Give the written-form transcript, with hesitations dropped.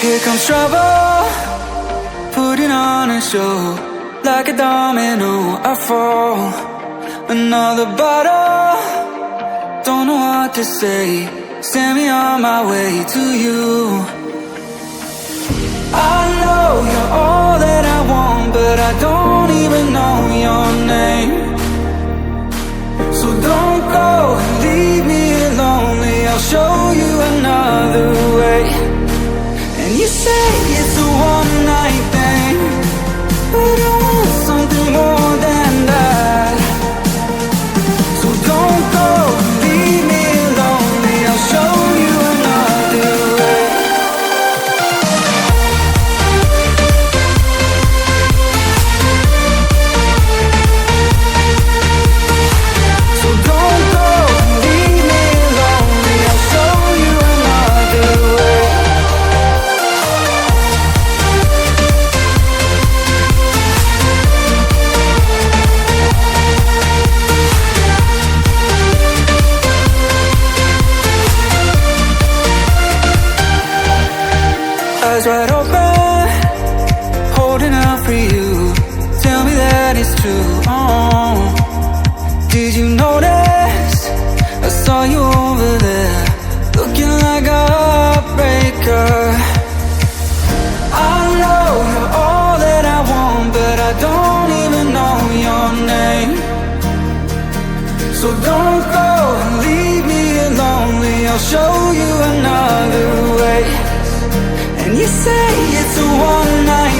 Here comes trouble, putting on a show. Like a domino, I fall. Another bottle, don't know what to say. Send me on my way to you. I know you're all that I want, but I don't even know your name. So don't go and leave me lonely, I'll show you another way. And you say it's a one-night thing, but I want something more than that. So don't go and leave me lonely, I'll show you another way. So don't go and leave me lonely, I'll show you another way. Eyes wide open, holding out for you. Tell me that it's true. Oh, did you notice? I saw you over there, looking like a heartbreaker. I know you're all that I want, but I don't even know your name. So don't go and leave me lonely, I'll show you another way. And you say it's a one-night